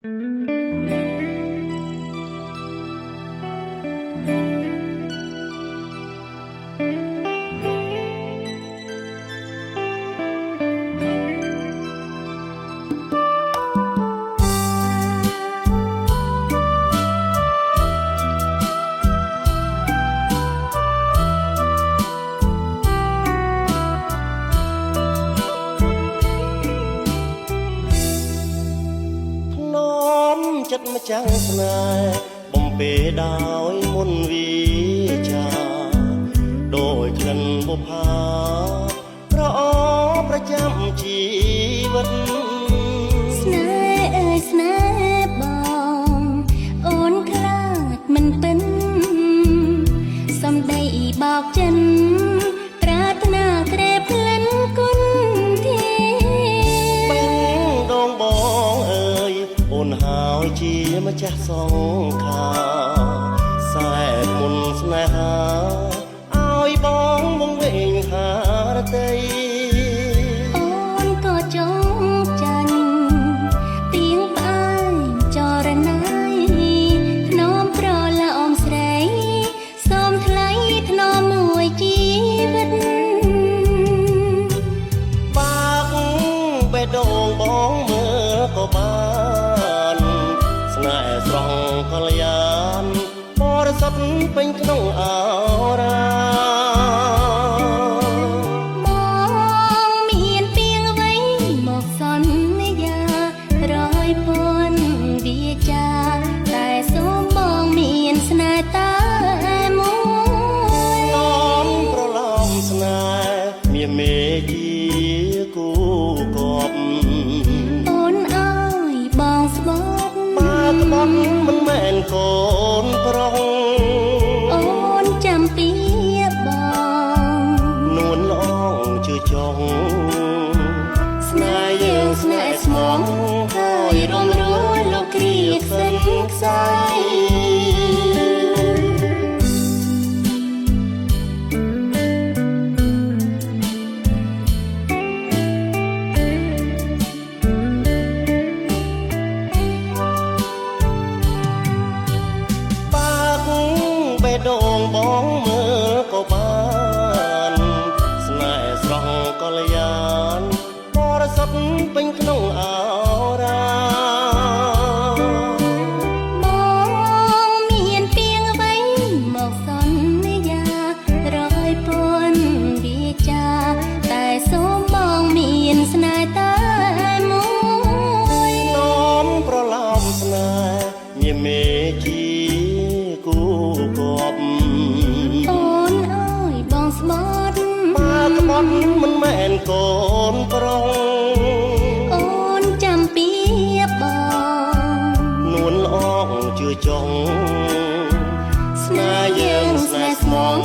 ចិត្តម្ចាំងស្នេហ៍បំពេដោយមុនវិជាដោយក្លិនបុប្ផាប្រអប្រចាំជីវិតស្នេហ៍អើយស្នេហ៍បងអូនខ្លាចមិនពិនសំដីបោកចិនប្រាថ្នាក្រេបក្លិនគុណធាបេះដូងបងអើយអូនហើយជាម្ចាស់សង្ខារសែនមុនស្នេហាឲ្យបងវង្វេងហារតីអូនក៏ចងចាញ់ទៀងផ្អើយចរណៃធ្នមប្រឡាអមស្រីសូមថ្លៃធ្នមមួយជីវិតបាក់បេះដូងបងមើលក៏បានស្នេហ៍ស្រស់កល្យានបរិសុទ្ធពេញក្នុងអរ៉ាមកមានពីងអ្វីមកសន្យារយពន់វាចាតែសូមបងមានស្នេហ៍តែមួយនំប្រឡំស្នេហ៍មានមេជាគូកប់អូនអើយបងស្បត់បាក្បត់មិនមែនកូនប្រុសអូនចាំពីបងនួនល្អងជឿចង់ស្នេហ៍យើងស្នេហ៍ស្មងហើយរំរួលលោកគ្រាខ្សិនខ្សែបេះដូងបងមើលក៏បានស្នេហ៍ស្រស់កល្យានបរិសុទ្ធពេញក្នុងអរ៉ាមកមានពីងអ្វីមកសន្យារយពន់វាចាតែសូមបងមានស្នេហ៍តែមួយនំប្រឡំស្នេហ៍មានមេជាគូកប់អូនអើយបងស្បត់បាក្បត់មិនមែនកូនប្រុសអូនចាំពីបងនួនល្អងជឿចង់ស្នេហ៍យើងស្នេហ៍ស្មង